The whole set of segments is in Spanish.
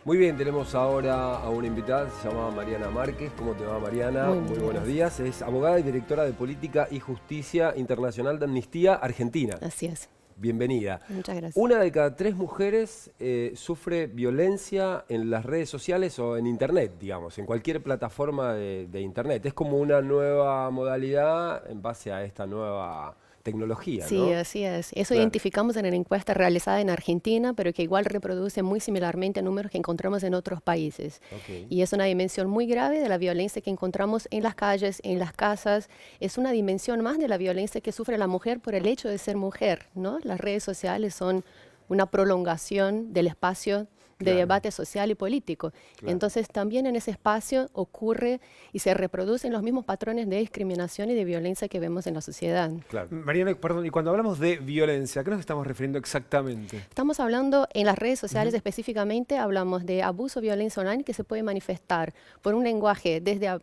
Muy bien, tenemos ahora a una invitada, se llama Mariana Márquez. ¿Cómo te va, Mariana? Muy buenos días. Es abogada y directora de Política y Justicia Internacional de Amnistía Argentina. Así es. Bienvenida. Muchas gracias. Una de cada 3 mujeres sufre violencia en las redes sociales o en Internet, digamos, en cualquier plataforma de Internet. Es como una nueva modalidad en base a esta nueva tecnología, Sí, ¿no? así es. Eso Claro. identificamos en la encuesta realizada en Argentina, pero que igual reproduce muy similarmente números que encontramos en otros países. Ok. Y es una dimensión muy grave de la violencia que encontramos en las calles, en las casas. Es una dimensión más de la violencia que sufre la mujer por el hecho de ser mujer, ¿no? Las redes sociales son una prolongación del espacio de Claro. debate social y político. Claro. Entonces también en ese espacio ocurre y se reproducen los mismos patrones de discriminación y de violencia que vemos en la sociedad. Claro. Mariana, perdón, y cuando hablamos de violencia, ¿a qué nos estamos refiriendo exactamente? Estamos hablando en las redes sociales específicamente, hablamos de abuso o violencia online que se puede manifestar por un lenguaje desde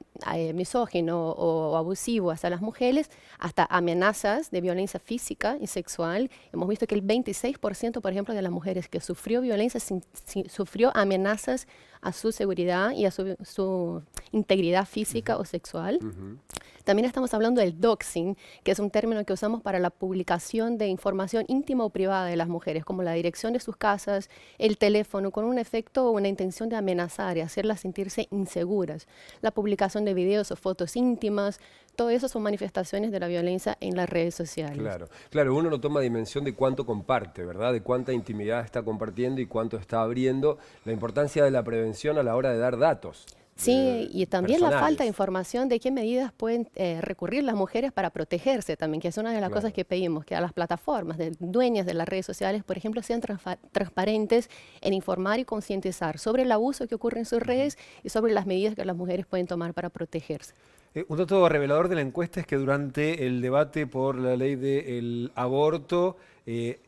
misógino o abusivo hacia las mujeres hasta amenazas de violencia física y sexual. Hemos visto que el 26%, por ejemplo, de las mujeres que sufrió violencia sufrió amenazas a su seguridad y a su integridad física o sexual. También estamos hablando del doxing, que es un término que usamos para la publicación de información íntima o privada de las mujeres, como la dirección de sus casas, el teléfono, con un efecto o una intención de amenazar y hacerlas sentirse inseguras. La publicación de videos o fotos íntimas, todo eso son manifestaciones de la violencia en las redes sociales. Claro, claro, uno no toma dimensión de cuánto comparte, ¿verdad? De cuánta intimidad está compartiendo y cuánto está abriendo. La importancia de la prevención a la hora de dar datos. Sí, y también la falta de personales. información de qué medidas pueden recurrir las mujeres para protegerse también, que es una de las Claro. cosas que pedimos, que a las plataformas dueñas de las redes sociales, por ejemplo, sean transparentes en informar y concientizar sobre el abuso que ocurre en sus redes y sobre las medidas que las mujeres pueden tomar para protegerse. Un dato revelador de la encuesta es que durante el debate por la ley del aborto,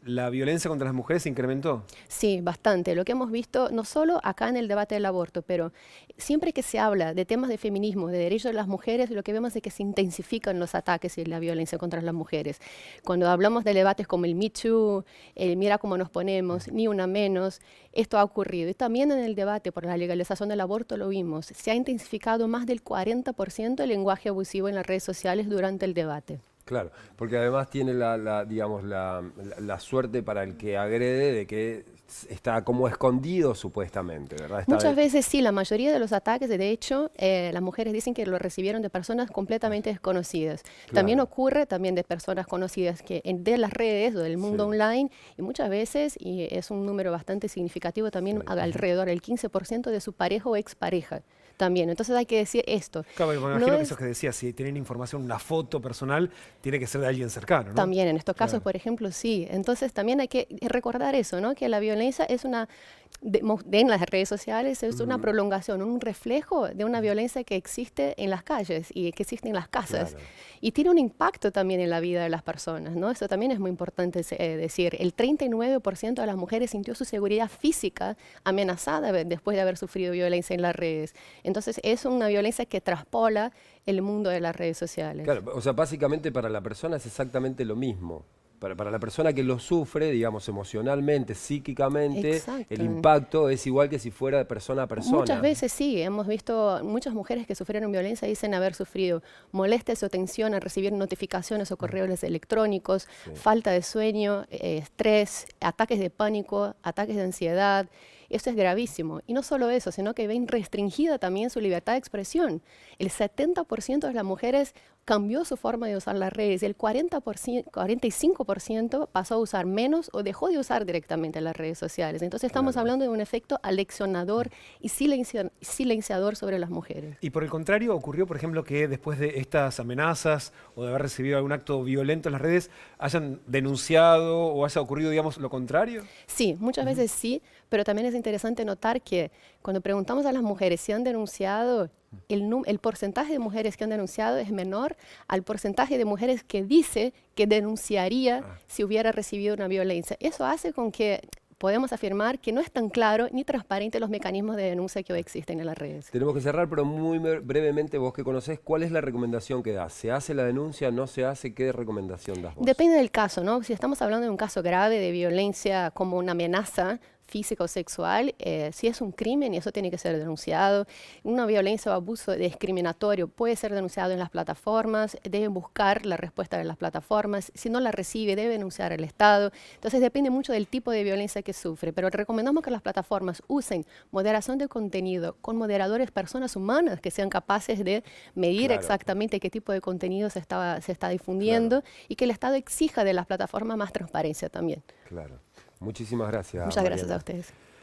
la violencia contra las mujeres se incrementó. Sí, bastante. Lo que hemos visto, no solo acá en el debate del aborto, pero siempre que se habla de temas de feminismo, de derechos de las mujeres, lo que vemos es que se intensifican los ataques y la violencia contra las mujeres. Cuando hablamos de debates como el Me Too, el Mira cómo nos ponemos, Ni una menos, esto ha ocurrido. Y también en el debate por la legalización del aborto lo vimos. Se ha intensificado más del 40% el lenguaje abusivo en las redes sociales durante el debate. Claro, porque además tiene digamos, la suerte para el que agrede de que está como escondido supuestamente, ¿verdad? Muchas veces sí, la mayoría de los ataques, de hecho, las mujeres dicen que lo recibieron de personas completamente desconocidas. También ocurre también de personas conocidas que de las redes o del mundo online, y muchas veces, y es un número bastante significativo también, alrededor del 15% de su pareja o expareja también. Entonces hay que decir esto. Claro, me No imagino que es- eso que decías, si tienen información, una foto personal, tiene que ser de alguien cercano, ¿no? También en estos casos, Claro. por ejemplo, sí. Entonces también hay que recordar eso, ¿no? Que la violencia es en las redes sociales es una prolongación, un reflejo de una violencia que existe en las calles y que existe en las casas. Claro. Y tiene un impacto también en la vida de las personas, ¿no? Eso también es muy importante decir. El 39% de las mujeres sintió su seguridad física amenazada después de haber sufrido violencia en las redes. Entonces es una violencia que traspola el mundo de las redes sociales. Claro, o sea, básicamente para la persona es exactamente lo mismo. Para la persona que lo sufre, digamos, emocionalmente, psíquicamente, Exacto. el impacto es igual que si fuera de persona a persona. Muchas veces sí, hemos visto muchas mujeres que sufrieron violencia dicen haber sufrido molestias o tensión al recibir notificaciones o correos electrónicos, falta de sueño, estrés, ataques de pánico, ataques de ansiedad. Eso es gravísimo. Y no solo eso, sino que ven restringida también su libertad de expresión. El 70% de las mujeres cambió su forma de usar las redes. El 45% pasó a usar menos o dejó de usar directamente las redes sociales. Entonces estamos hablando de un efecto aleccionador y silenciador sobre las mujeres. Y por el contrario, ocurrió, por ejemplo, que después de estas amenazas o de haber recibido algún acto violento en las redes, hayan denunciado o haya ocurrido, digamos, lo contrario. Sí, muchas veces sí, pero también es interesante notar que cuando preguntamos a las mujeres si han denunciado, el porcentaje de mujeres que han denunciado es menor al porcentaje de mujeres que dice que denunciaría si hubiera recibido una violencia. Eso hace con que podemos afirmar que no es tan claro ni transparente los mecanismos de denuncia que hoy existen en las redes. Tenemos que cerrar, pero muy brevemente, vos que conocés, ¿cuál es la recomendación que das? ¿Se hace la denuncia? ¿No se hace? ¿Qué recomendación das vos? Depende del caso, ¿no? Si estamos hablando de un caso grave de violencia como una amenaza física o sexual, sí es un crimen y eso tiene que ser denunciado. Una violencia o abuso discriminatorio puede ser denunciado en las plataformas, deben buscar la respuesta de las plataformas, si no la recibe debe denunciar al Estado. Entonces depende mucho del tipo de violencia que sufre, pero recomendamos que las plataformas usen moderación de contenido con moderadores, personas humanas que sean capaces de medir Claro. exactamente qué tipo de contenido se está difundiendo y que el Estado exija de las plataformas más transparencia también. Claro. Muchísimas gracias, Muchas gracias a Mariana. ustedes.